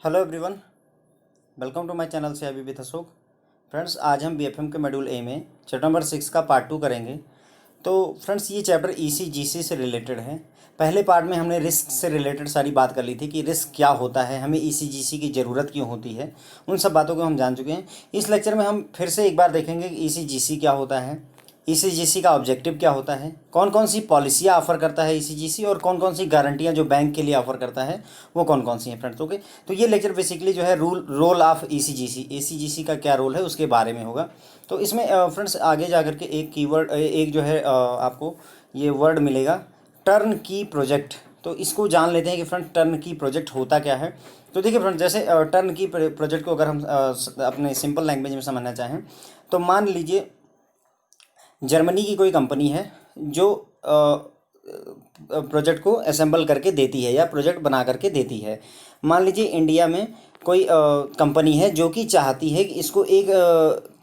Hello everyone, welcome to my channel से अभी with Ashok. Friends, आज हम बीएफएम के मॉड्यूल ए में चैप्टर नंबर 6 का पार्ट 2 करेंगे। तो फ्रेंड्स, ये चैप्टर ईसीजीसी से रिलेटेड है। पहले पार्ट में हमने रिस्क से रिलेटेड सारी बात कर ली थी कि रिस्क क्या होता है, हमें ईसीजीसी की ज़रूरत क्यों होती है, उन सब बातों को हम जान चुके हैं। इस लेक्चर में हम फिर से एक बार देखेंगे कि ईसीजीसी क्या होता है, ईसीजीसी का ऑब्जेक्टिव क्या होता है, कौन कौन सी पॉलिसियाँ ऑफर करता है ईसीजीसी, और कौन कौन सी गारंटियाँ जो बैंक के लिए ऑफर करता है वो कौन कौन सी हैं फ्रेंड्स। ओके, तो ये लेक्चर बेसिकली जो है रोल ऑफ ईसीजीसी, ईसीजीसी का क्या रोल है उसके बारे में होगा। तो इसमें फ्रेंड्स आगे जा करके एक कीवर्ड, एक जो है आपको ये वर्ड मिलेगा, टर्न की प्रोजेक्ट। तो इसको जान लेते हैं कि फ्रेंड टर्न की प्रोजेक्ट होता क्या है। तो देखिए फ्रेंड, जैसे टर्न की प्रोजेक्ट को अगर हम अपने सिंपल लैंग्वेज में समझना चाहें तो मान लीजिए जर्मनी की कोई कंपनी है जो प्रोजेक्ट को असेंबल करके देती है या प्रोजेक्ट बना करके देती है। मान लीजिए इंडिया में कोई कंपनी है जो कि चाहती है कि इसको एक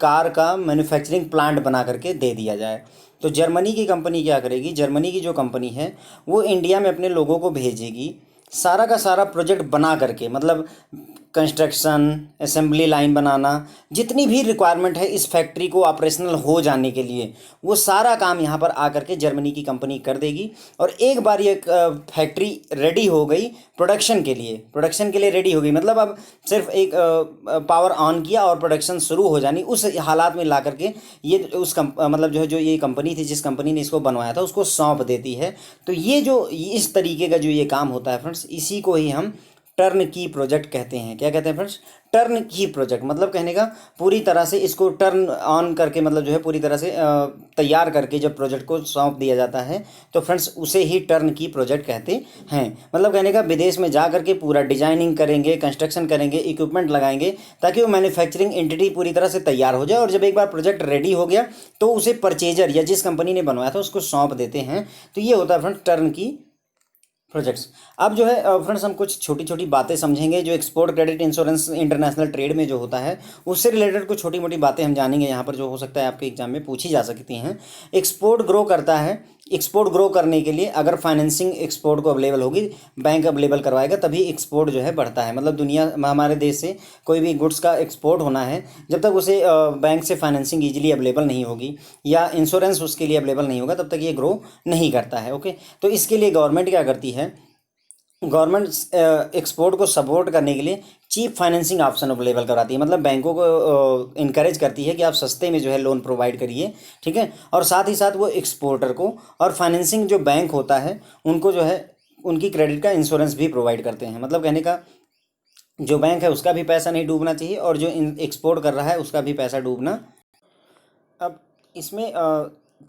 कार का मैन्युफैक्चरिंग प्लांट बना करके दे दिया जाए। तो जर्मनी की कंपनी क्या करेगी, जर्मनी की जो कंपनी है वो इंडिया में अपने लोगों को भेजेगी, सारा का सारा प्रोजेक्ट बना करके, मतलब कंस्ट्रक्शन, असेंबली लाइन बनाना, जितनी भी रिक्वायरमेंट है इस फैक्ट्री को ऑपरेशनल हो जाने के लिए, वो सारा काम यहाँ पर आकर के जर्मनी की कंपनी कर देगी। और एक बार ये फैक्ट्री रेडी हो गई प्रोडक्शन के लिए रेडी हो गई, मतलब अब सिर्फ एक पावर ऑन किया और प्रोडक्शन शुरू हो जानी, उस हालात में ला करके ये मतलब जो ये कंपनी थी, जिस कंपनी ने इसको बनवाया था, उसको सौंप देती है। तो ये जो इस तरीके का जो ये काम होता है फ्रेंड्स, इसी को ही हम टर्न की प्रोजेक्ट कहते हैं। क्या कहते हैं फ्रेंड्स? टर्न की प्रोजेक्ट, मतलब कहने का पूरी तरह से इसको टर्न ऑन करके, मतलब जो है पूरी तरह से तैयार करके जब प्रोजेक्ट को सौंप दिया जाता है तो फ्रेंड्स उसे ही टर्न की प्रोजेक्ट कहते हैं। मतलब कहने का विदेश में जा करके पूरा डिजाइनिंग करेंगे, कंस्ट्रक्शन करेंगे, इक्विपमेंट लगाएंगे ताकि वो मैन्युफैक्चरिंग एंटिटी पूरी तरह से तैयार हो जाए, और जब एक बार प्रोजेक्ट रेडी हो गया तो उसे परचेजर या जिस कंपनी ने बनवाया था उसको सौंप देते हैं। तो ये होता है फ्रेंड्स टर्न की प्रोजेक्ट्स। अब जो है फ्रेंड्स हम कुछ छोटी छोटी बातें समझेंगे जो export credit insurance international trade में जो होता है उससे रिलेटेड कुछ छोटी मोटी बातें हम जानेंगे यहाँ पर, जो हो सकता है आपके एग्जाम में पूछी जा सकती हैं। एक्सपोर्ट ग्रो करता है, एक्सपोर्ट ग्रो करने के लिए अगर फाइनेंसिंग एक्सपोर्ट को अवेलेबल होगी, बैंक अवेलेबल करवाएगा, तभी एक्सपोर्ट जो है बढ़ता है। मतलब दुनिया, हमारे देश से कोई भी गुड्स का एक्सपोर्ट होना है, जब तक उसे बैंक से फाइनेंसिंग ईजिली अवेलेबल नहीं होगी या इंश्योरेंस उसके लिए अवेलेबल नहीं होगा, तब तक ये ग्रो नहीं करता है। ओके, तो इसके लिए गवर्नमेंट क्या करती है, गवर्नमेंट एक्सपोर्ट को सपोर्ट करने के लिए चीप फाइनेंसिंग ऑप्शन अवेलेबल कराती है। मतलब बैंकों को इनकरेज करती है कि आप सस्ते में जो है लोन प्रोवाइड करिए, ठीक है। और साथ ही साथ वो एक्सपोर्टर को और फाइनेंसिंग जो बैंक होता है उनको जो है उनकी क्रेडिट का इंश्योरेंस भी प्रोवाइड करते हैं। मतलब कहने का जो बैंक है उसका भी पैसा नहीं डूबना चाहिए और जो एक्सपोर्ट कर रहा है उसका भी पैसा डूबना। अब इसमें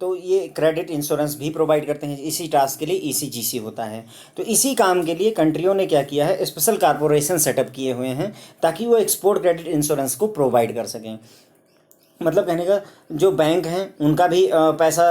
तो ये क्रेडिट इंश्योरेंस भी प्रोवाइड करते हैं। इसी टास्क के लिए ईसीजीसी होता है। तो इसी काम के लिए कंट्रियों ने क्या किया है, स्पेशल कॉर्पोरेशन सेटअप किए हुए हैं ताकि वो एक्सपोर्ट क्रेडिट इंश्योरेंस को प्रोवाइड कर सकें। मतलब कहने का जो बैंक हैं उनका भी पैसा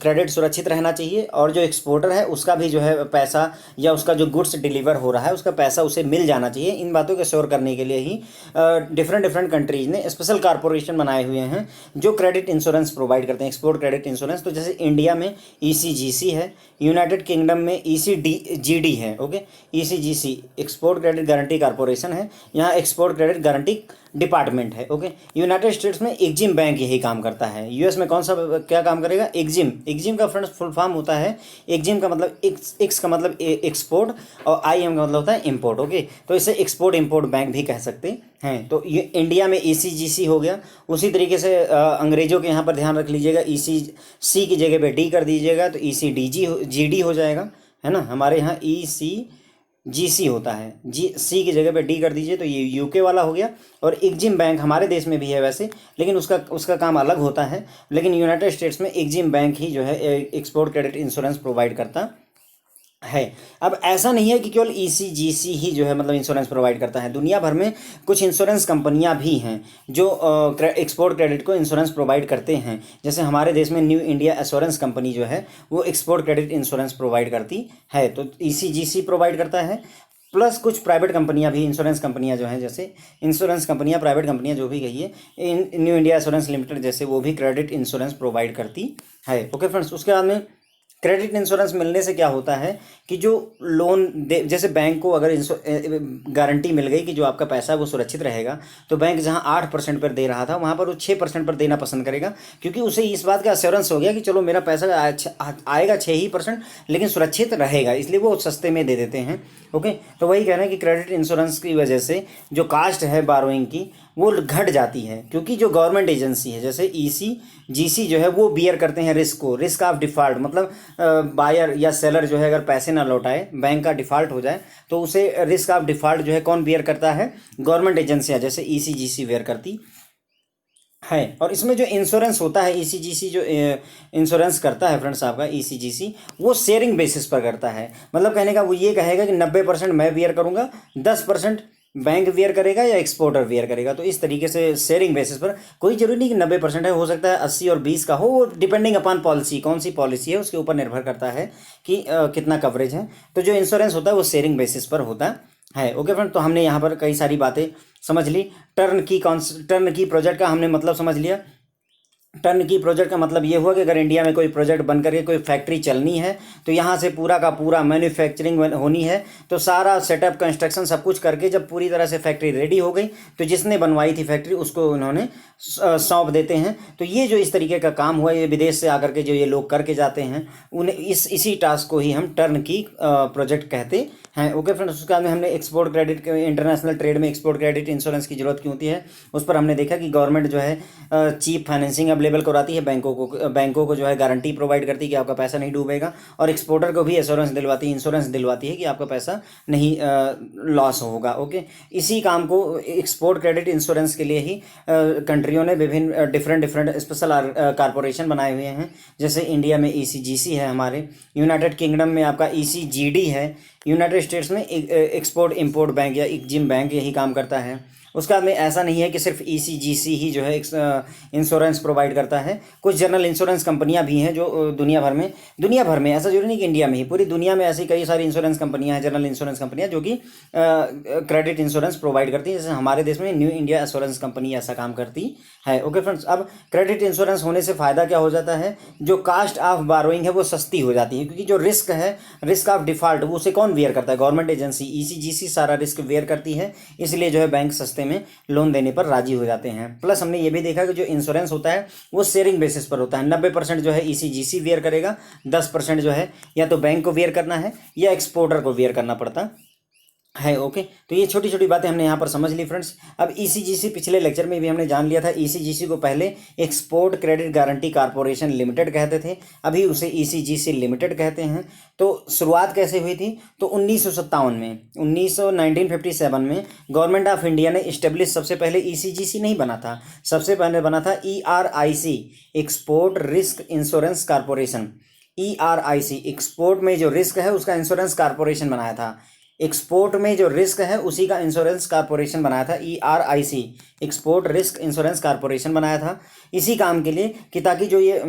क्रेडिट सुरक्षित रहना चाहिए, और जो एक्सपोर्टर है उसका भी जो है पैसा या उसका जो गुड्स डिलीवर हो रहा है उसका पैसा उसे मिल जाना चाहिए। इन बातों को श्योर करने के लिए ही डिफरेंट डिफरेंट कंट्रीज ने स्पेशल कॉर्पोरेशन बनाए हुए हैं जो क्रेडिट इंश्योरेंस प्रोवाइड करते हैं, एक्सपोर्ट क्रेडिट इंश्योरेंस। तो जैसे इंडिया में ईसीजीसी है, यूनाइटेड किंगडम में ईसीजीडी है। Okay, ECGC export credit guarantee corporation है, यहाँ एक्सपोर्ट क्रेडिट गारंटी डिपार्टमेंट है। ओके, यूनाइटेड स्टेट्स में एक्जिम बैंक यही काम करता है। यूएस में कौन सा क्या काम करेगा, एक्जिम। एक्जिम का फ्रेंड्स फुल फॉर्म होता है, एक्जिम का मतलब एक्स का मतलब एक्सपोर्ट और आईएम का मतलब होता है इम्पोर्ट। ओके, तो इसे एक्सपोर्ट इम्पोर्ट बैंक भी कह सकते हैं। तो ये इंडिया में ईसीजीसी हो गया। उसी तरीके से अंग्रेजों के यहाँ पर ध्यान रख लीजिएगा, ईसीसी की जगह पे डी कर दीजिएगा तो ईसीडीजी जीडी हो जाएगा, है ना। हमारे यहाँ ईसीजीसी होता है, जी सी की जगह पे डी कर दीजिए तो ये यूके वाला हो गया। और एक्जिम बैंक हमारे देश में भी है वैसे, लेकिन उसका काम अलग होता है। लेकिन यूनाइटेड स्टेट्स में एक्जिम बैंक ही जो है एक्सपोर्ट क्रेडिट इंश्योरेंस प्रोवाइड करता है। अब ऐसा नहीं है कि केवल ईसीजीसी ही जो है मतलब इंश्योरेंस प्रोवाइड करता है, दुनिया भर में कुछ इंश्योरेंस कंपनियां भी हैं जो एक्सपोर्ट क्रेडिट को इंश्योरेंस प्रोवाइड करते हैं। जैसे हमारे देश में न्यू इंडिया एश्योरेंस कंपनी जो है वो एक्सपोर्ट क्रेडिट इंश्योरेंस प्रोवाइड करती है। तो ईसीजीसी प्रोवाइड करता है, प्लस कुछ प्राइवेट कंपनियां भी, इंश्योरेंस कंपनियां जो हैं, जैसे इंश्योरेंस कंपनियां, प्राइवेट कंपनियां जो भी कहिए, न्यू इंडिया एश्योरेंस लिमिटेड जैसे, वो भी क्रेडिट इंश्योरेंस प्रोवाइड करती है। ओके फ्रेंड्स, उसके बाद में क्रेडिट इंश्योरेंस मिलने से क्या होता है कि जो लोन दे, जैसे बैंक को अगर गारंटी मिल गई कि जो आपका पैसा है वो सुरक्षित रहेगा, तो बैंक जहां 8% पर दे रहा था वहां पर वो 6% पर देना पसंद करेगा, क्योंकि उसे इस बात का अश्योरेंस हो गया कि चलो मेरा पैसा आएगा 6% लेकिन सुरक्षित रहेगा, इसलिए वो सस्ते में दे देते हैं। ओके, तो वही कह रहे हैं कि क्रेडिट इंश्योरेंस की वजह से जो कास्ट है बारोइंग की वो घट जाती है, क्योंकि जो गवर्नमेंट एजेंसी है जैसे ईसी जीसी जो है वो बियर करते हैं रिस्क को, रिस्क ऑफ डिफ़ॉल्ट, मतलब बायर या सेलर जो है अगर पैसे ना लौटाए, बैंक का डिफ़ॉल्ट हो जाए, तो उसे रिस्क ऑफ डिफ़ॉल्ट जो है कौन बियर करता है, गवर्नमेंट एजेंसियाँ जैसे ईसी जीसी बियर करती है। और इसमें जो इंश्योरेंस होता है ईसीजीसी जो इंश्योरेंस करता है फ्रेंड्स आपका ईसीजीसी, वो शेयरिंग बेसिस पर करता है, मतलब कहने का वो ये कहेगा कि 90% मैं बियर करूँगा, 10% बैंक वियर करेगा या एक्सपोर्टर वियर करेगा, तो इस तरीके से शेयरिंग बेसिस पर, कोई जरूरी नहीं कि 90% है, हो सकता है 80 और 20 का हो, वो डिपेंडिंग अपॉन पॉलिसी, कौन सी पॉलिसी है उसके ऊपर निर्भर करता है कि कितना कवरेज है। तो जो इंश्योरेंस होता है वो शेयरिंग बेसिस पर होता है। ओके फ्रेंड, तो हमने यहाँ पर कई सारी बातें समझ ली। टर्न की प्रोजेक्ट का हमने मतलब समझ लिया। टर्न की प्रोजेक्ट का मतलब ये हुआ कि अगर इंडिया में कोई प्रोजेक्ट बन करके कोई फैक्ट्री चलनी है, तो यहाँ से पूरा का पूरा मैन्युफैक्चरिंग होनी है, तो सारा सेटअप कंस्ट्रक्शन सब कुछ करके जब पूरी तरह से फैक्ट्री रेडी हो गई, तो जिसने बनवाई थी फैक्ट्री उसको उन्होंने सौंप देते हैं। तो ये जो इस तरीके का काम हुआ, ये विदेश से आकर के जो ये लोग करके जाते हैं, उन्हें इसी टास्क को ही हम टर्न की प्रोजेक्ट कहते हैं। ओके फ्रेंड्स, उसके बाद में हमने एक्सपोर्ट क्रेडिट, इंटरनेशनल ट्रेड में एक्सपोर्ट क्रेडिट इंश्योरेंस की जरूरत क्यों होती है, उस पर हमने देखा कि गवर्नमेंट जो है चीप फाइनेंसिंग अवेलेबल कराती है, बैंकों को जो है गारंटी प्रोवाइड करती है कि आपका पैसा नहीं डूबेगा, और एक्सपोर्टर को भी एश्योरेंस दिलवाती है, इंश्योरेंस दिलवाती है कि आपका पैसा नहीं लॉस होगा। ओके, इसी काम को एक्सपोर्ट क्रेडिट इंश्योरेंस के लिए ही कंट्रियों ने विभिन्न डिफरेंट स्पेशल कारपोरेशन बनाए हुए हैं। जैसे इंडिया में ईसीजीसी है, हमारे यूनाइटेड किंगडम में आपका ईसीजीडी है, यूनाइटेड स्टेट्स में एक्सपोर्ट इंपोर्ट बैंक या एक्जिम बैंक यही काम करता है। उसका में ऐसा नहीं है कि सिर्फ ईसीजीसी ही जो है इंश्योरेंस प्रोवाइड करता है, कुछ जनरल इंश्योरेंस कंपनियां भी हैं जो दुनिया भर में ऐसा जरूरी नहीं कि इंडिया में ही, पूरी दुनिया में ऐसी कई सारी इंश्योरेंस कंपनियां हैं, जनरल इंश्योरेंस कंपनियां जो कि क्रेडिट इंश्योरेंस प्रोवाइड करती हैं। जैसे हमारे देश में न्यू इंडिया एश्योरेंस कंपनी ऐसा काम करती है। ओके फ्रेंड्स, अब क्रेडिट इंश्योरेंस होने से फ़ायदा क्या हो जाता है, जो कास्ट ऑफ बारोइंग है वो सस्ती हो जाती है, क्योंकि जो रिस्क है, रिस्क ऑफ डिफ़ॉल्ट, वो उसे कौन वेयर करता है, गवर्नमेंट एजेंसी ईसीजीसी सारा रिस्क वेयर करती है, इसलिए जो है बैंक सस्ते में लोन देने पर राजी हो जाते हैं। प्लस हमने ये भी देखा कि जो इंश्योरेंस होता है वो शेयरिंग बेसिस पर होता है, 90% जो है ईसीजीसी वेयर करेगा, 10% जो है या तो बैंक को वेयर करना है या एक्सपोर्टर को वेयर करना पड़ता है। ओके, तो ये छोटी छोटी बातें हमने यहाँ पर समझ ली फ्रेंड्स। अब ईसीजीसी पिछले लेक्चर में भी हमने जान लिया था, ईसीजीसी को पहले export credit guarantee corporation limited कहते थे, अभी उसे ईसीजीसी लिमिटेड कहते हैं। तो शुरुआत कैसे हुई थी, तो 1957 में 1957 में गवर्नमेंट ऑफ इंडिया ने इस्टेब्लिश, सबसे पहले ईसीजीसी नहीं बना था, सबसे पहले बना था ERIC, export risk insurance corporation. ERIC, export में जो रिस्क है उसका इंश्योरेंस कारपोरेशन बनाया था, एक्सपोर्ट में जो रिस्क है उसी का इंश्योरेंस कारपोरेशन बनाया था, ERIC, export risk insurance corporation बनाया था इसी काम के लिए, कि ताकि जो ये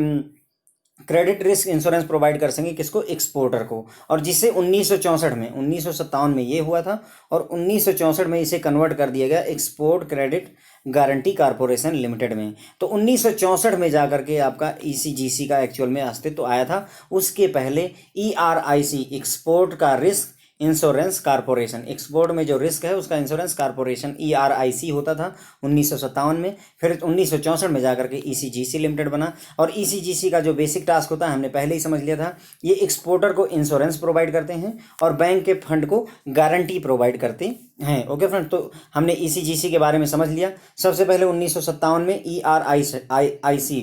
क्रेडिट रिस्क इंश्योरेंस प्रोवाइड कर सकें किसको, एक्सपोर्टर को। और जिससे 1964 में, 1957 में ये हुआ था, और 1964 में इसे कन्वर्ट कर दिया गया export credit guarantee corporation limited में। तो 1964 में जाकर के आपका ईसीजीसी का एक्चुअल में अस्तित्व आया था। उसके पहले ERIC, एक्सपोर्ट का रिस्क इंश्योरेंस कारपोरेशन, एक्सपोर्ट में जो रिस्क है उसका इंश्योरेंस कारपोरेशन ERIC होता था 1957 में। फिर 1964 में जाकर के ईसीजीसी लिमिटेड बना। और ईसीजीसी का जो बेसिक टास्क होता है हमने पहले ही समझ लिया था, ये एक्सपोर्टर को इंश्योरेंस प्रोवाइड करते हैं और बैंक के फंड को गारंटी प्रोवाइड करते हैं। ओके फ्रेंड, तो हमने ईसीजीसी के बारे में समझ लिया। सबसे पहले 1957 में ERIC,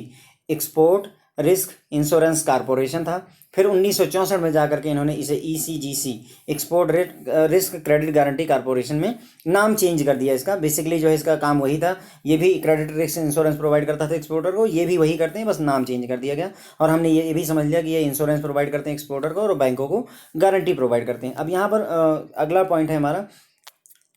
export risk insurance corporation था। फिर 1964 में जाकर के इन्होंने इसे ECGC, export risk credit guarantee corporation में नाम चेंज कर दिया इसका। बेसिकली जो है इसका काम वही था, ये भी क्रेडिट रिस्क इंश्योरेंस प्रोवाइड करता था एक्सपोर्टर को, ये भी वही करते हैं, बस नाम चेंज कर दिया गया। और हमने ये भी समझ लिया कि ये इंश्योरेंस प्रोवाइड करते हैं एक्सपोर्टर को और बैंकों को गारंटी प्रोवाइड करते हैं। अब यहाँ पर अगला पॉइंट है हमारा,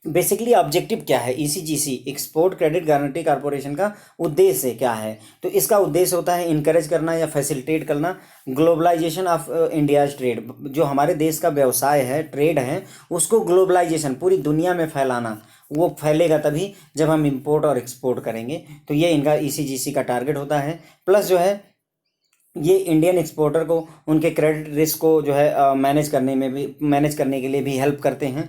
बेसिकली ऑब्जेक्टिव क्या है ECGC, export credit guarantee corporation का उद्देश्य क्या है। तो इसका उद्देश्य होता है इनकरेज करना या फैसिलिटेट करना ग्लोबलाइजेशन ऑफ इंडियाज ट्रेड, जो हमारे देश का व्यवसाय है, ट्रेड है, उसको ग्लोबलाइजेशन पूरी दुनिया में फैलाना। वो फैलेगा तभी जब हम इंपोर्ट और एक्सपोर्ट करेंगे। तो ये इनका ECGC का टारगेट होता है। प्लस जो है ये इंडियन एक्सपोर्टर को उनके क्रेडिट रिस्क को जो है मैनेज करने के लिए भी हेल्प करते हैं।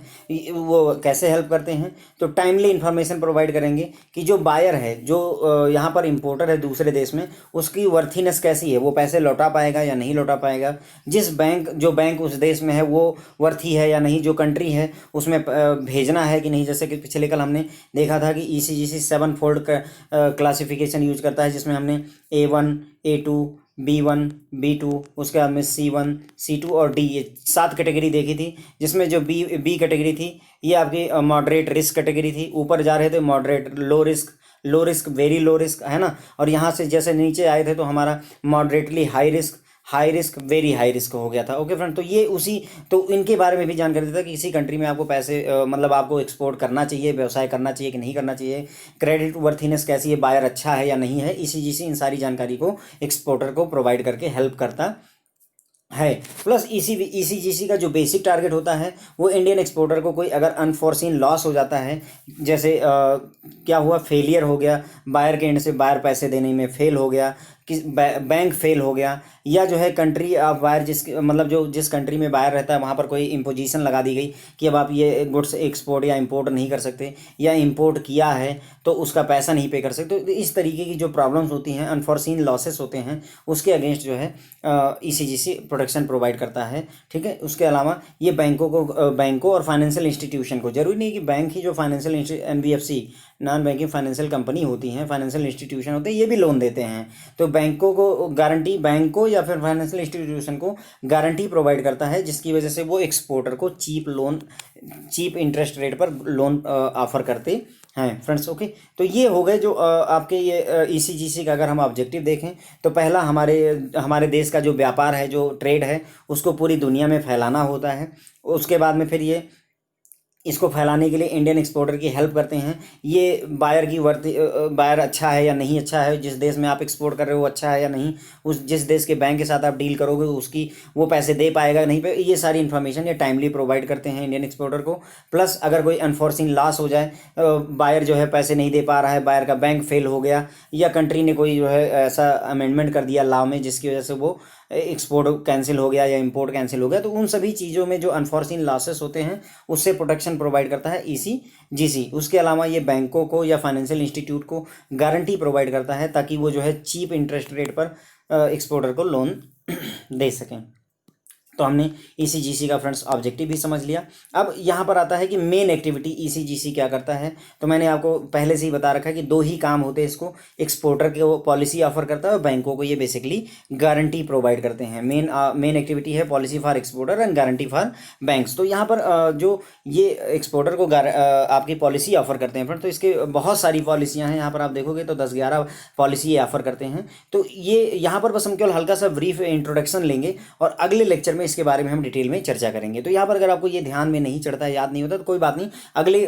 वो कैसे हेल्प करते हैं, तो टाइमली इन्फॉर्मेशन प्रोवाइड करेंगे कि जो बायर है, जो यहाँ पर इंपोर्टर है दूसरे देश में, उसकी वर्थीनेस कैसी है, वो पैसे लौटा पाएगा या नहीं लौटा पाएगा, जो बैंक उस देश में है वो वर्थी है या नहीं, जो कंट्री है उसमें भेजना है कि नहीं। जैसे कि पिछले कल हमने देखा था कि ECGC 7 फोल्ड क्लासिफिकेशन यूज करता है, जिसमें हमने A1, A2, B1, B2, उसके बाद में C1, C2 और D, ये 7 कैटेगरी देखी थी। जिसमें जो बी कैटेगरी थी ये आपकी मॉडरेट रिस्क कैटेगरी थी। ऊपर जा रहे थे moderate low risk, very low risk, है ना। और यहाँ से जैसे नीचे आए थे तो हमारा moderately high risk, very high risk हो गया था। ओके फ्रेंड, तो इनके बारे में भी जानकारी देता है कि किसी कंट्री में आपको पैसे मतलब आपको एक्सपोर्ट करना चाहिए, व्यवसाय करना चाहिए कि नहीं करना चाहिए, क्रेडिट वर्थीनेस कैसी है, बायर अच्छा है या नहीं है। ECGC इन सारी जानकारी को एक्सपोर्टर को प्रोवाइड करके हेल्प करता है। प्लस ECGC का जो बेसिक टारगेट होता है वो इंडियन एक्सपोर्टर को कोई अगर अनफॉर्सीन लॉस हो जाता है, जैसे क्या हुआ, फेलियर हो गया, बायर के एंड से बायर पैसे देने में फेल हो गया, बैंक फेल हो गया, या जो है कंट्री ऑफ बायर जिस कंट्री में बायर रहता है वहाँ पर कोई इम्पोजिशन लगा दी गई कि अब आप ये गुड्स एक्सपोर्ट या इंपोर्ट नहीं कर सकते, या इंपोर्ट किया है तो उसका पैसा नहीं पे कर सकते। तो इस तरीके की जो प्रॉब्लम्स होती हैं, अनफॉर्सीन लॉसेस होते हैं, उसके अगेंस्ट जो है ECGC प्रोटेक्शन प्रोवाइड करता है। ठीक है, उसके अलावा ये बैंकों और फाइनेंशियल इंस्टीट्यूशन को, जरूरी नहीं कि बैंक ही, जो financial NBFC non banking financial company होती हैं, फाइनेंशियल इंस्टीट्यूशन होते हैं, ये भी लोन देते हैं। तो बैंकों या फिर फाइनेंशियल इंस्टीट्यूशन को गारंटी प्रोवाइड करता है, जिसकी वजह से वो एक्सपोर्टर को चीप इंटरेस्ट रेट पर लोन ऑफर करते हैं फ्रेंड्स। ओके, तो ये हो गए जो आपके ये ECGC का अगर हम ऑब्जेक्टिव देखें तो पहला हमारे देश का जो व्यापार है, जो ट्रेड है, उसको पूरी दुनिया में फैलाना होता है। उसके बाद में फिर ये इसको फैलाने के लिए इंडियन एक्सपोर्टर की हेल्प करते हैं। ये बायर अच्छा है या नहीं अच्छा है, जिस देश में आप एक्सपोर्ट कर रहे हो वो अच्छा है या नहीं, जिस देश के बैंक के साथ आप डील करोगे वो पैसे दे पाएगा नहीं, ये सारी इन्फॉर्मेशन ये टाइमली प्रोवाइड करते हैं इंडियन एक्सपोर्टर को। प्लस अगर कोई अनफॉर्सिन लॉस हो जाए, बायर जो है पैसे नहीं दे पा रहा है, बायर का बैंक फेल हो गया, या कंट्री ने कोई जो है ऐसा अमेंडमेंट कर दिया लॉ में जिसकी वजह से वो एक्सपोर्ट कैंसिल हो गया या इंपोर्ट कैंसिल हो गया, तो उन सभी चीज़ों में जो अनफॉर्सिन लॉसेस होते हैं उससे प्रोटेक्शन प्रोवाइड करता है ECGC। उसके अलावा ये बैंकों को या फाइनेंशियल इंस्टीट्यूट को गारंटी प्रोवाइड करता है ताकि वो जो है चीप इंटरेस्ट रेट पर एक्सपोर्टर को लोन दे सकें। तो हमने ECGC का फ्रेंड्स ऑब्जेक्टिव भी समझ लिया। अब यहाँ पर आता है कि मेन एक्टिविटी ECGC क्या करता है। तो मैंने आपको पहले से ही बता रखा है कि 2 ही काम होते हैं इसको, एक्सपोर्टर को पॉलिसी ऑफर करता है और बैंकों को ये बेसिकली गारंटी प्रोवाइड करते हैं। मेन एक्टिविटी है policy for exporter and guarantee for banks. तो यहाँ पर जो ये एक्सपोर्टर को आपकी पॉलिसी ऑफर करते हैं फ्रेंड, तो इसके बहुत सारी पॉलिसियाँ हैं। यहाँ पर आप देखोगे तो 10-11 पॉलिसी ये ऑफर करते हैं। तो ये यहाँ पर बस हम केवल हल्का सा ब्रीफ इंट्रोडक्शन लेंगे और अगले लेक्चर में इसके बारे में हम डिटेल में चर्चा करेंगे। तो यहाँ पर अगर आपको ये ध्यान में नहीं चढ़ता है, याद नहीं होता, तो कोई बात नहीं,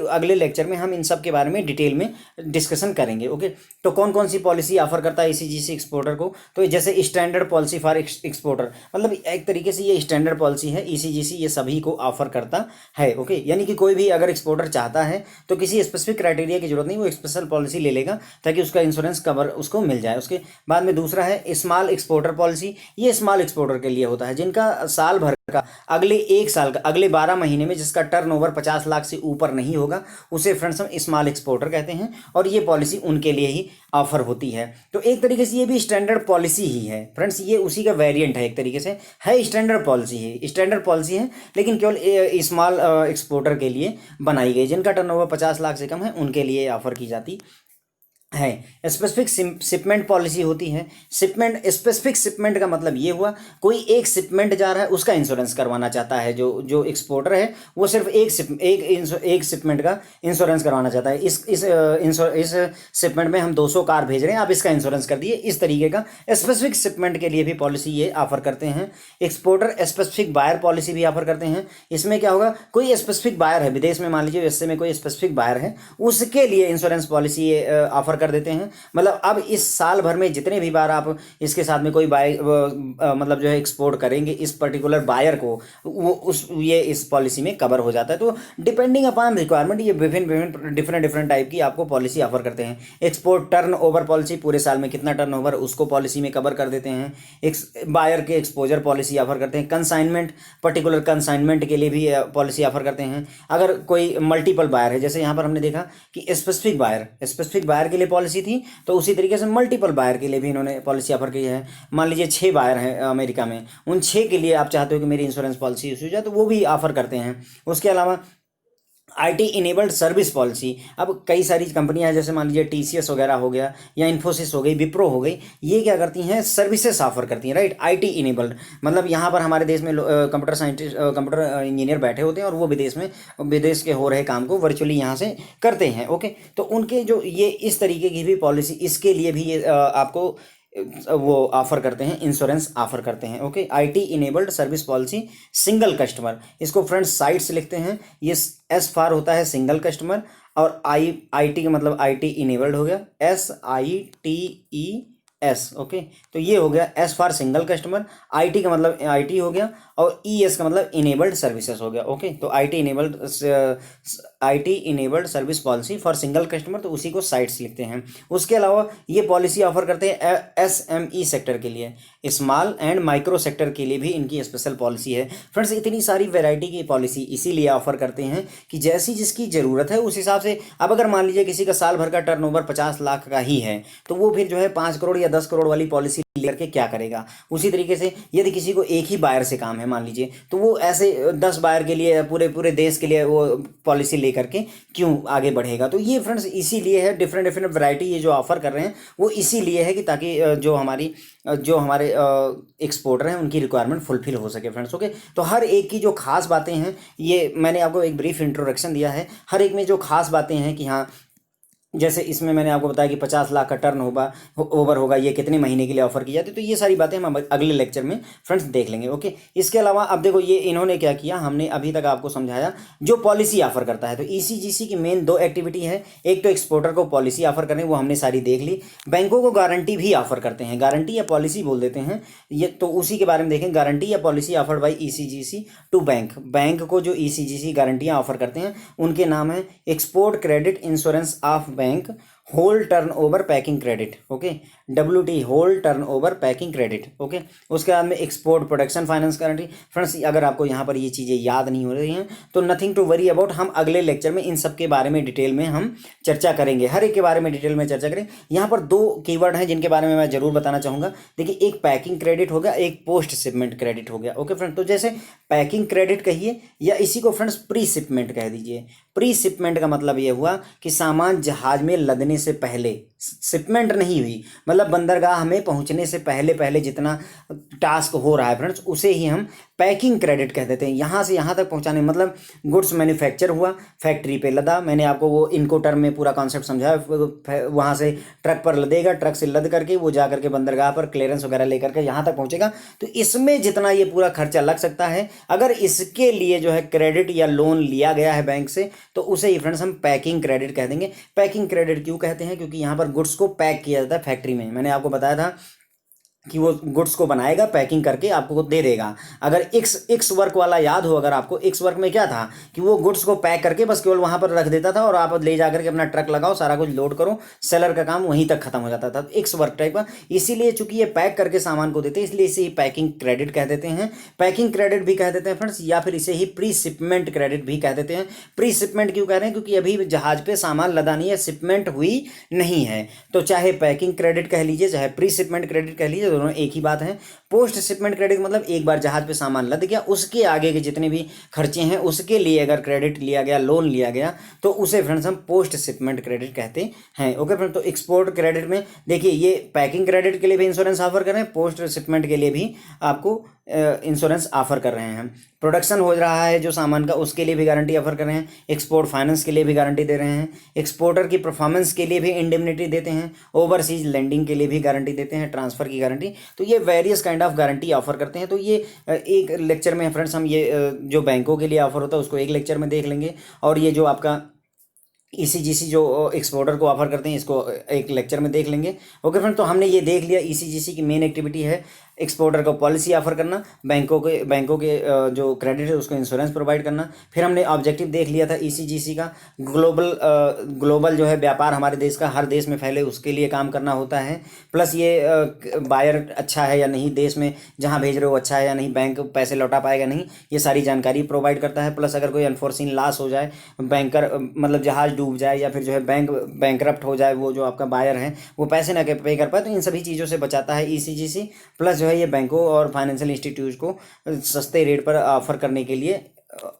अगले लेक्चर में हम इन सब के बारे में डिटेल में डिस्कशन करेंगे। ओके, तो कौन कौन सी पॉलिसी ऑफर करता है ECGC एक्सपोर्टर को। तो जैसे स्टैंडर्ड पॉलिसी फॉर एक्सपोर्टर, मतलब एक तरीके से ये स्टैंडर्ड पॉलिसी है, ECGC ये सभी को ऑफर करता है। ओके, यानी कि कोई भी अगर एक्सपोर्टर चाहता है तो किसी स्पेसिफिक क्राइटेरिया की जरूरत नहीं, वो स्पेशल पॉलिसी ले लेगा ताकि उसका इंश्योरेंस कवर उसको मिल जाए। उसके बाद में दूसरा है स्मॉल एक्सपोर्टर पॉलिसी। ये स्मॉल एक्सपोर्टर के लिए होता है जिनका साल भर का, अगले 12 महीने में जिसका टर्नओवर 50 लाख से ऊपर नहीं होगा, उसे फ्रेंड्स हम स्मॉल एक्सपोर्टर कहते हैं, और ये पॉलिसी उनके लिए ही ऑफर होती है। तो एक तरीके से ये भी स्टैंडर्ड पॉलिसी ही है फ्रेंड्स, ये उसी का वेरिएंट है, एक तरीके से है स्टैंडर्ड पॉलिसी है, लेकिन केवल स्मॉल एक्सपोर्टर के लिए बनाई गई। जिनका टर्नओवर 50 लाख से कम है उनके लिए ऑफर की जाती है। स्पेसिफिक शिपमेंट पॉलिसी होती है। स्पेसिफिक शिपमेंट का मतलब ये हुआ, कोई एक शिपमेंट जा रहा है उसका इंश्योरेंस करवाना चाहता है, जो एक्सपोर्टर है वो सिर्फ एक शिपमेंट का इंश्योरेंस करवाना चाहता है। इस शिपमेंट में हम 200 कार भेज रहे हैं, आप इसका इंश्योरेंस कर दिए, इस तरीके का स्पेसिफिक शिपमेंट के लिए भी पॉलिसी ये ऑफर करते हैं। एक्सपोर्टर स्पेसिफिक बायर पॉलिसी भी ऑफर करते हैं। इसमें क्या होगा, कोई स्पेसिफिक बायर है विदेश में, मान लीजिए USA में कोई स्पेसिफिक बायर है, उसके लिए इंश्योरेंस पॉलिसी ये ऑफर करते कर देते हैं। मतलब अब इस साल भर में जितने भी बार आप इसके साथ में कोई बाय मतलब जो है एक्सपोर्ट करेंगे इस पर्टिकुलर बायर को, वो उस ये इस पॉलिसी में कवर हो जाता है। तो डिपेंडिंग अपॉन रिक्वायरमेंट ये विभिन्न विभिन्न डिफरेंट डिफरेंट टाइप की आपको पॉलिसी ऑफर करते हैं। एक्सपोर्ट टर्न ओवर पॉलिसी, पूरे साल में कितना टर्न ओवर उसको पॉलिसी में कवर कर देते हैं। बायर के एक्सपोजर पॉलिसी ऑफर करते हैं। कंसाइनमेंट, पर्टिकुलर कंसाइनमेंट के लिए भी पॉलिसी ऑफर करते हैं। अगर कोई मल्टीपल बायर है, जैसे यहाँ पर हमने देखा कि स्पेसिफिक बायर के लिए पॉलिसी थी, तो उसी तरीके से मल्टीपल बायर के लिए भी इन्होंने पॉलिसी ऑफर की है। मान लीजिए 6 बायर हैं अमेरिका में, उन 6 के लिए आप चाहते हो कि मेरी इंश्योरेंस पॉलिसी इशू हो जाए, तो वो भी ऑफर करते हैं। उसके अलावा आईटी इनेबल्ड सर्विस पॉलिसी, अब कई सारी कंपनियां हैं, जैसे मान लीजिए टीसीएस वगैरह हो गया या इन्फोसिस हो गई, विप्रो हो गई, ये क्या करती हैं, सर्विसेज ऑफर करती हैं, राइट। आईटी इनेबल्ड मतलब यहाँ पर हमारे देश में कंप्यूटर साइंटिस्ट, कंप्यूटर इंजीनियर बैठे होते हैं और वो विदेश के हो रहे काम को वर्चुअली यहाँ से करते हैं। ओके, तो उनके जो ये इस तरीके की भी पॉलिसी, इसके लिए भी ये आपको वो ऑफर करते हैं, इंश्योरेंस ऑफर करते हैं। Okay, IT enabled service policy single customer, इसको फ्रेंड्स साइड से लिखते हैं, ये एस फॉर होता है सिंगल कस्टमर, और आईटी का मतलब आईटी इनेबल्ड हो गया, SITES। ओके, तो ये हो गया S for single customer, IT का मतलब आईटी हो गया, और ES का मतलब इनेबल्ड सर्विसेज हो गया। ओके, तो IT enabled service policy for single customer, तो उसी को साइट्स लिखते हैं। उसके अलावा ये पॉलिसी ऑफर करते हैं SME सेक्टर के लिए, स्मॉल एंड माइक्रो सेक्टर के लिए भी इनकी स्पेशल पॉलिसी है। फ्रेंड्स, इतनी सारी वैरायटी की पॉलिसी इसीलिए ऑफर करते हैं कि जैसी जिसकी ज़रूरत है उस हिसाब से। अब अगर मान लीजिए किसी का साल भर का टर्नओवर 50 लाख का ही है, तो वो फिर जो है 5 करोड़ या 10 करोड़ वाली पॉलिसी लेकर के क्या करेगा। उसी तरीके से यदि किसी को एक ही बायर से काम है मान लीजिए, तो वो ऐसे 10 बायर के लिए, पूरे देश के लिए वो पॉलिसी लेकर के क्यों आगे बढ़ेगा। तो ये फ्रेंड्स इसीलिए है, डिफरेंट डिफरेंट वैरायटी ये जो ऑफर कर रहे हैं वो इसीलिए है कि ताकि जो हमारे एक्सपोर्टर हैं उनकी रिक्वायरमेंट फुलफिल हो सके फ्रेंड्स। ओके, तो हर एक की जो खास बातें हैं, ये मैंने आपको एक ब्रीफ इंट्रोडक्शन दिया है, हर एक में जो खास बातें हैं कि हाँ, जैसे इसमें मैंने आपको बताया कि 50 लाख का टर्न ओवर होगा, ये कितने महीने के लिए ऑफर की जाती है। तो ये सारी बातें हम अगले लेक्चर में फ्रेंड्स देख लेंगे। ओके, इसके अलावा अब देखो ये इन्होंने क्या किया, हमने अभी तक आपको समझाया जो पॉलिसी ऑफर करता है। तो ECGC की मेन 2 एक्टिविटी है, एक तो एक्सपोर्टर को पॉलिसी ऑफर करें, वो हमने सारी देख ली। बैंकों को गारंटी भी ऑफर करते हैं, गारंटी या पॉलिसी बोल देते हैं ये, तो उसी के बारे में देखें। गारंटी या policy offered by ECGC to bank को जो ECGC गारंटियाँ ऑफर करते हैं उनके नाम है export credit insurance of bank, whole turnover packing credit. Okay, WT whole turnover packing credit. Okay, उसके बाद में export production finance guarantee. Friends, अगर आपको यहाँ पर ये चीज़ें याद नहीं हो रही हैं तो नथिंग टू वरी अबाउट, हम अगले लेक्चर में इन सब के बारे में डिटेल में हम चर्चा करेंगे, हर एक के बारे में डिटेल में चर्चा करें। यहाँ पर 2 कीवर्ड हैं जिनके बारे में मैं जरूर बताना चाहूँगा। देखिए, एक पैकिंग क्रेडिट हो गया, एक पोस्ट शिपमेंट क्रेडिट हो गया। ओके फ्रेंड, तो जैसे पैकिंग क्रेडिट कहिए या इसी को फ्रेंड्स प्री शिपमेंट कह दीजिए। प्री शिपमेंट का मतलब ये हुआ कि सामान जहाज में लदने से पहले, शिपमेंट नहीं हुई मतलब बंदरगाह में पहुंचने से पहले जितना टास्क हो रहा है फ्रेंड्स, उसे ही हम पैकिंग क्रेडिट कह देते हैं। यहाँ से यहाँ तक पहुँचाने मतलब गुड्स मैन्युफैक्चर हुआ, फैक्ट्री पे लदा, मैंने आपको वो इनकोटर्म में पूरा कॉन्सेप्ट समझाया। वहाँ से ट्रक पर लदेगा, ट्रक से लद करके वो जा करके बंदरगाह पर क्लियरेंस वगैरह लेकर के यहाँ तक पहुँचेगा। तो इसमें जितना ये पूरा खर्चा लग सकता है, अगर इसके लिए जो है क्रेडिट या लोन लिया गया है बैंक से, तो उसे ही फ्रेंड्स हम पैकिंग क्रेडिट कह देंगे। पैकिंग क्रेडिट क्यों कहते हैं, क्योंकि यहाँ पर गुड्स को पैक किया जाता है फैक्ट्री में। मैंने आपको बताया था कि वो गुड्स को बनाएगा, पैकिंग करके आपको दे देगा। अगर एक्स वर्क वाला याद हो, अगर आपको एक्स वर्क में क्या था कि वो गुड्स को पैक करके बस केवल वहाँ पर रख देता था और आप ले जा करके अपना ट्रक लगाओ, सारा कुछ लोड करो, सेलर का काम वहीं तक खत्म हो जाता था। एक्स वर्क टाइप का, इसीलिए चूंकि ये पैक करके सामान को देते हैं इसलिए इसे ही पैकिंग क्रेडिट कह देते हैं। पैकिंग क्रेडिट भी कह देते हैं फ्रेंड्स, या फिर इसे ही प्री शिपमेंट क्रेडिट भी कह देते हैं। प्री शिपमेंट क्यों कह रहे हैं, क्योंकि अभी जहाज पे सामान लदा नहीं है, शिपमेंट हुई नहीं है। तो चाहे पैकिंग क्रेडिट कह लीजिए, चाहे प्री शिपमेंट क्रेडिट कह लीजिए, दोनों एक ही बात है। पोस्ट शिपमेंट क्रेडिट मतलब एक बार जहाज पे सामान लद गया, उसके आगे के जितने भी खर्चे हैं उसके लिए अगर क्रेडिट लिया गया, लोन लिया गया, तो उसे फ्रेंड्स हम पोस्ट शिपमेंट क्रेडिट कहते हैं। ओके फ्रेंड्स, तो एक्सपोर्ट क्रेडिट में देखिए ये पैकिंग क्रेडिट के लिए भी इंश्योरेंस ऑफर कर रहे हैं, पोस्ट शिपमेंट के लिए भी आपको इंश्योरेंस ऑफर कर रहे हैं। प्रोडक्शन हो रहा है जो सामान का, उसके लिए भी गारंटी ऑफर कर रहे हैं। एक्सपोर्ट फाइनेंस के लिए भी गारंटी दे रहे हैं। एक्सपोर्टर की परफॉर्मेंस के लिए भी इंडेमनिटी देते हैं। ओवरसीज लैंडिंग के लिए भी गारंटी देते हैं, ट्रांसफ़र की गारंटी। तो ये various kind of guarantee offer करते हैं। तो ये एक लेक्चर में फ्रेंड्स हम ये जो बैंकों के लिए ऑफर होता है उसको एक लेक्चर में देख लेंगे, और ये जो आपका ईसीजीसी जो एक्सपोर्टर को ऑफर करते हैं, इसको एक लेक्चर में देख लेंगे। ओके फ्रेंड, तो हमने ये देख लिया ईसीजीसी की मेन एक्टिविटी है एक्सपोर्टर को पॉलिसी ऑफर करना, बैंकों के जो क्रेडिट है उसको इंश्योरेंस प्रोवाइड करना। फिर हमने ऑब्जेक्टिव देख लिया था ईसीजीसी का, ग्लोबल जो है व्यापार हमारे देश का हर देश में फैले उसके लिए काम करना होता है। प्लस ये बायर अच्छा है या नहीं, देश में जहाँ भेज रहे हो अच्छा है या नहीं, बैंक पैसे लौटा पाएगा नहीं, ये सारी जानकारी प्रोवाइड करता है। प्लस अगर कोई अनफोर्सीन लॉस हो जाए, बैंकर मतलब जहाज डूब जाए या फिर जो है बैंकरप्ट हो जाए, वो जो आपका बायर है वो पैसे ना पे कर पाए, तो इन सभी चीज़ों से बचाता है ईसीजीसी। प्लस जो है ये बैंकों और फाइनेंशियल इंस्टीट्यूट को सस्ते रेट पर ऑफर करने के लिए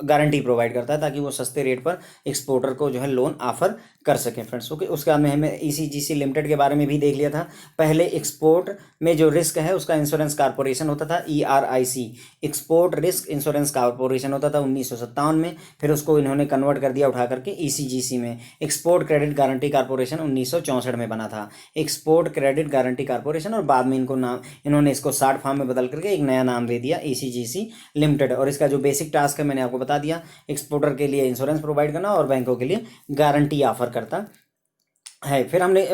गारंटी प्रोवाइड करता है, ताकि वो सस्ते रेट पर एक्सपोर्टर को जो है लोन ऑफर कर सकें फ्रेंड्स। ओके, उसके बाद में हमें ईसीजीसी लिमिटेड के बारे में भी देख लिया था। पहले एक्सपोर्ट में जो रिस्क है उसका इंश्योरेंस कॉर्पोरेशन होता था, ईआरआईसी, एक्सपोर्ट रिस्क इंश्योरेंस कॉर्पोरेशन होता था 1957 में। फिर उसको इन्होंने कन्वर्ट कर दिया उठा करके ईसीजीसी में। एक्सपोर्ट क्रेडिट गारंटी कॉर्पोरेशन 1964 में बना था, एक्सपोर्ट क्रेडिट गारंटी कॉर्पोरेशन, और बाद में इन्होंने इसको शॉर्ट फॉर्म में बदल करके एक नया नाम दे दिया ईसीजीसी लिमिटेड। और इसका जो बेसिक टास्क है मैंने आपको बता दिया, एक्सपोर्टर के लिए इंश्योरेंस प्रोवाइड करना और बैंकों के लिए गारंटी ऑफर करता है। फिर हमने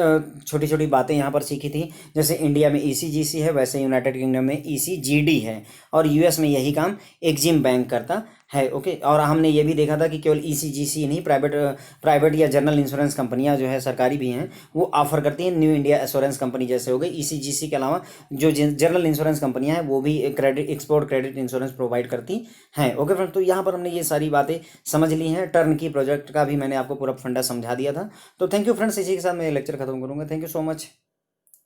छोटी छोटी बातें यहाँ पर सीखी थी, जैसे इंडिया में ईसीजीसी है, वैसे यूनाइटेड किंगडम में ईसीजीडी है, और यूएस में यही काम एक्जिम बैंक करता है। ओके, और हमने ये भी देखा था कि केवल ईसीजीसी नहीं, प्राइवेट या जनरल इंश्योरेंस कंपनियां जो है सरकारी भी हैं वो ऑफर करती हैं। न्यू इंडिया एश्योरेंस कंपनी जैसे हो गई। ईसीजीसी के अलावा जो जनरल इंश्योरेंस कंपनियां हैं वो भी एक्सपोर्ट क्रेडिट इंश्योरेंस प्रोवाइड करती हैं। ओके फ्रेंड, तो यहाँ पर हमने ये सारी बातें समझ ली हैं। टर्न की प्रोजेक्ट का भी मैंने आपको पूरा फंडा समझा दिया था। तो थैंक यू फ्रेंड्स, इसी के साथ मैं लेक्चर खत्म करूँगा। Thank you so much.